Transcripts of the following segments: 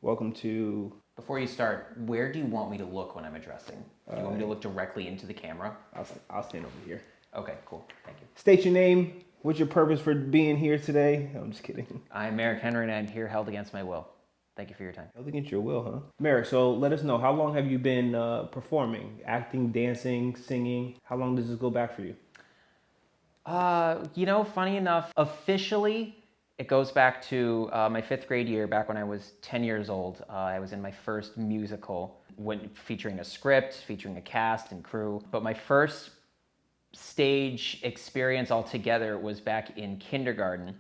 Welcome to. Before you start, where do you want me to look when I'm addressing? Do you want me to look directly into the camera? I'll stand over here. Okay, cool. Thank you. State your name. What's your purpose for being here today? I'm just kidding. I'm Merrick Henry, and I'm here held against my will. Thank you for your time. Held against your will, huh? Merrick, so let us know, how long have you been performing? Acting, dancing, singing? How long does this go back for you? Funny enough, officially, it goes back to my fifth grade year, back when I was 10 years old. I was in my first musical, featuring a script, featuring a cast and crew. But my first stage experience altogether was back in kindergarten.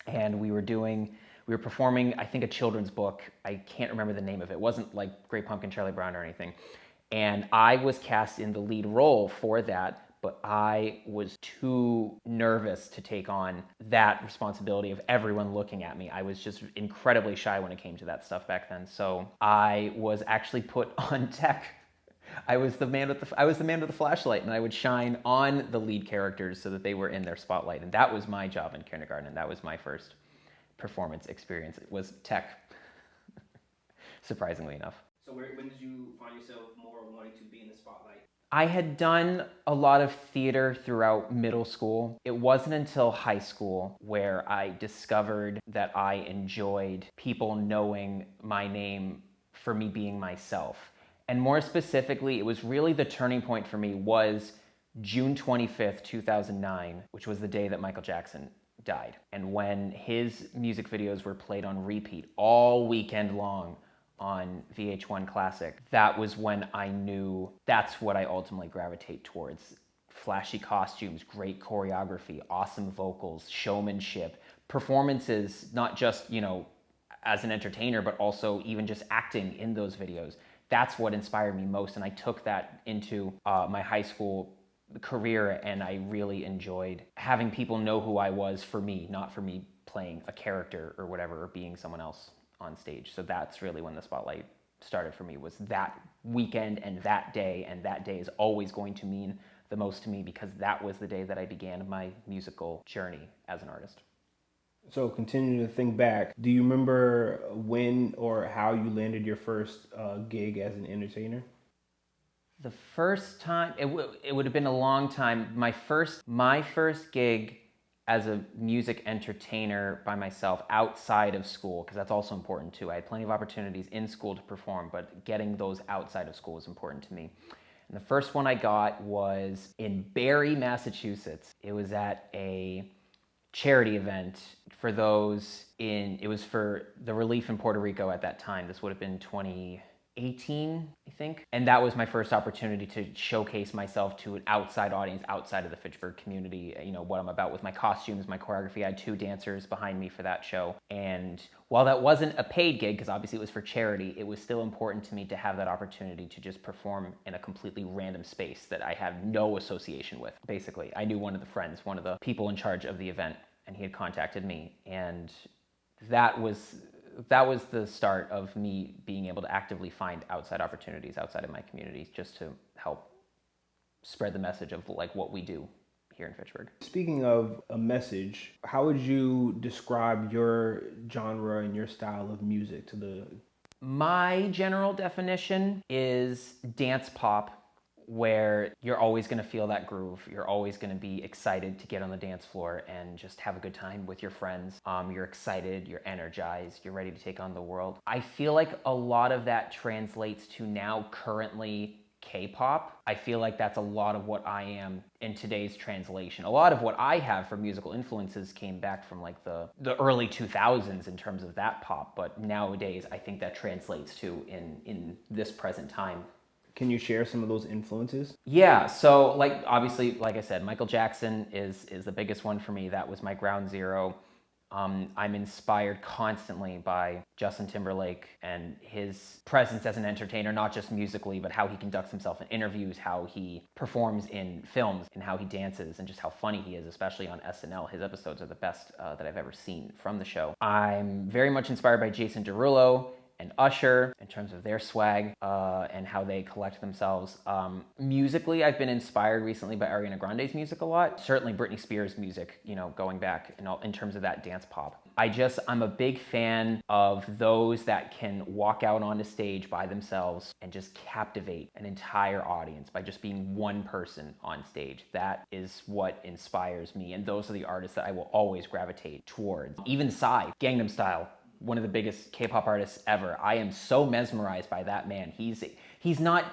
And we were performing, I think, a children's book. I can't remember the name of it. It wasn't like Great Pumpkin, Charlie Brown or anything. And I was cast in the lead role for that, but I was too nervous to take on that responsibility of everyone looking at me. I was just incredibly shy when it came to that stuff back then. So I was actually put on tech. I was the man with the flashlight, and I would shine on the lead characters so that they were in their spotlight. And that was my job in kindergarten, and that was my first performance experience. It was tech, surprisingly enough. So when did you find yourself more wanting to be in the spotlight? I had done a lot of theater throughout middle school. It wasn't until high school where I discovered that I enjoyed people knowing my name for me being myself. And more specifically, it was really the turning point for me was June 25th, 2009, which was the day that Michael Jackson died. And when his music videos were played on repeat all weekend long on VH1 Classic, that was when I knew that's what I ultimately gravitate towards. Flashy costumes, great choreography, awesome vocals, showmanship, performances, not just, as an entertainer, but also even just acting in those videos. That's what inspired me most, and I took that into my high school career, and I really enjoyed having people know who I was for me, not for me playing a character or whatever, or being someone else on stage. So that's really when the spotlight started for me, was that weekend and that day is always going to mean the most to me because that was the day that I began my musical journey as an artist. So continuing to think back, do you remember when or how you landed your first gig as an entertainer? The first time, it would have been a long time. My first gig as a music entertainer by myself outside of school, because that's also important too. I had plenty of opportunities in school to perform, but getting those outside of school was important to me. And the first one I got was in Barre, Massachusetts. It was at a charity event for it was for the relief in Puerto Rico at that time. This would have been 2018, I think. And that was my first opportunity to showcase myself to an outside audience, outside of the Fitchburg community, what I'm about with my costumes, my choreography. I had 2 dancers behind me for that show. And while that wasn't a paid gig, because obviously it was for charity, it was still important to me to have that opportunity to just perform in a completely random space that I have no association with. Basically, I knew one of the people in charge of the event, and he had contacted me. And that was the start of me being able to actively find outside opportunities outside of my communities, just to help spread the message of what we do here in Fitchburg. Speaking of a message, how would you describe your genre and your style of music to the... My general definition is dance pop, where you're always going to feel that groove. You're always going to be excited to get on the dance floor and just have a good time with your friends. You're excited, you're energized, you're ready to take on the world. I feel like a lot of that translates to now currently K-pop. I feel like that's a lot of what I am in today's translation. A lot of what I have for musical influences came back from the early 2000s in terms of that pop, but nowadays I think that translates to in this present time. Can you share some of those influences? Yeah, so obviously, like I said, Michael Jackson is the biggest one for me. That was my ground zero. I'm inspired constantly by Justin Timberlake and his presence as an entertainer, not just musically, but how he conducts himself in interviews, how he performs in films, and how he dances, and just how funny he is, especially on SNL. His episodes are the best that I've ever seen from the show. I'm very much inspired by Jason Derulo and Usher in terms of their swag and how they collect themselves. Musically, I've been inspired recently by Ariana Grande's music a lot. Certainly Britney Spears' music, going back in terms of that dance pop. I'm a big fan of those that can walk out onto stage by themselves and just captivate an entire audience by just being one person on stage. That is what inspires me, and those are the artists that I will always gravitate towards. Even Psy, Gangnam Style, one of the biggest K-pop artists ever. I am so mesmerized by that man. He's not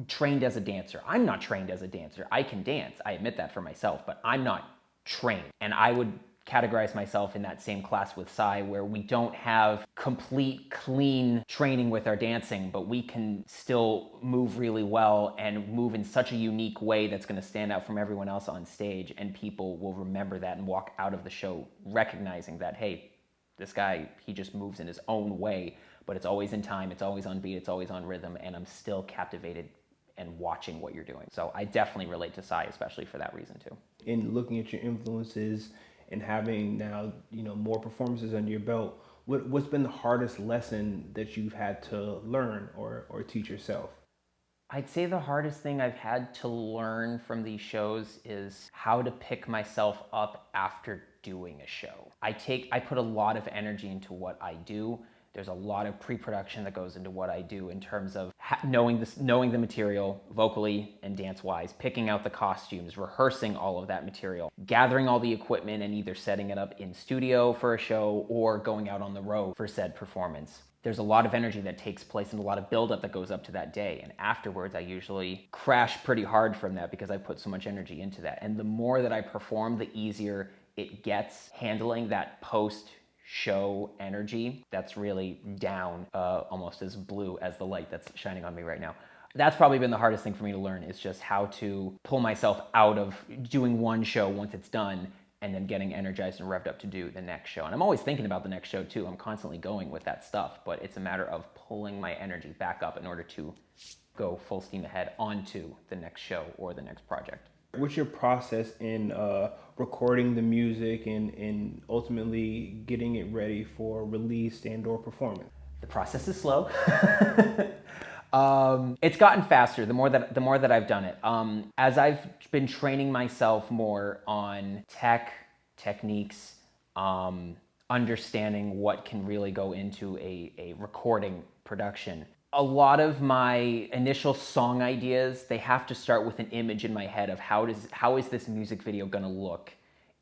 trained as a dancer. I'm not trained as a dancer. I can dance. I admit that for myself, but I'm not trained. And I would categorize myself in that same class with Psy, where we don't have complete, clean training with our dancing, but we can still move really well and move in such a unique way that's going to stand out from everyone else on stage, and people will remember that and walk out of the show recognizing that, hey, this guy, he just moves in his own way, but it's always in time, it's always on beat, it's always on rhythm, and I'm still captivated and watching what you're doing. So I definitely relate to Psy, especially for that reason too. In looking at your influences and having now, more performances under your belt, what's been the hardest lesson that you've had to learn or teach yourself? I'd say the hardest thing I've had to learn from these shows is how to pick myself up after doing a show. I put a lot of energy into what I do. There's a lot of pre-production that goes into what I do in terms of knowing the material vocally and dance-wise, picking out the costumes, rehearsing all of that material, gathering all the equipment and either setting it up in studio for a show or going out on the road for said performance. There's a lot of energy that takes place and a lot of buildup that goes up to that day. And afterwards, I usually crash pretty hard from that because I put so much energy into that. And the more that I perform, the easier it gets handling that post-show energy that's really down, almost as blue as the light that's shining on me right now. That's probably been the hardest thing for me to learn, is just how to pull myself out of doing one show once it's done and then getting energized and revved up to do the next show. And I'm always thinking about the next show too. I'm constantly going with that stuff, but it's a matter of pulling my energy back up in order to go full steam ahead onto the next show or the next project. What's your process in recording the music and ultimately getting it ready for release and or performance? The process is slow. It's gotten faster the more that I've done it. As I've been training myself more on techniques, understanding what can really go into a recording production. A lot of my initial song ideas, they have to start with an image in my head of how is this music video gonna look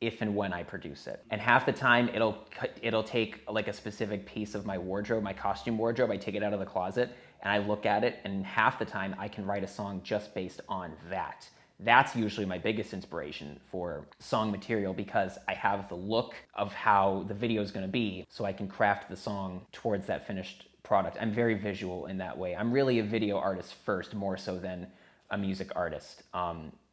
if and when I produce it. And half the time it'll take like a specific piece of my wardrobe, my costume wardrobe, I take it out of the closet and I look at it, and half the time I can write a song just based on that. That's usually my biggest inspiration for song material, because I have the look of how the video is gonna be, so I can craft the song towards that finished product. I'm very visual in that way. I'm really a video artist first, more so than a music artist.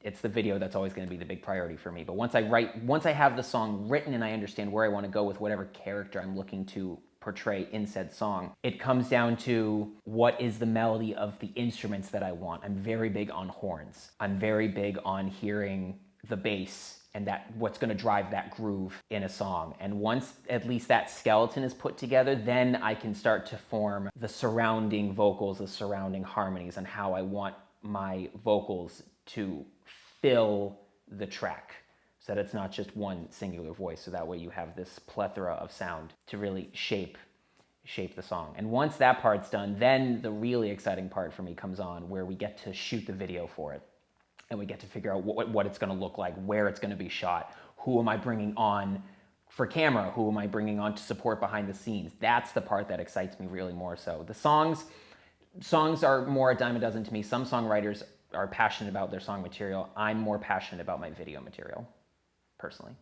It's the video that's always going to be the big priority for me. But once I have the song written and I understand where I want to go with whatever character I'm looking to portray in said song, it comes down to what is the melody of the instruments that I want. I'm very big on horns. I'm very big on hearing the bass and what's going to drive that groove in a song. And once at least that skeleton is put together, then I can start to form the surrounding vocals, the surrounding harmonies, and how I want my vocals to fill the track, so that it's not just one singular voice, so that way you have this plethora of sound to really shape the song. And once that part's done, then the really exciting part for me comes on, where we get to shoot the video for it. And we get to figure out what it's gonna look like, where it's gonna be shot, who am I bringing on for camera, who am I bringing on to support behind the scenes. That's the part that excites me really more so. The songs are more a dime a dozen to me. Some songwriters are passionate about their song material. I'm more passionate about my video material, personally.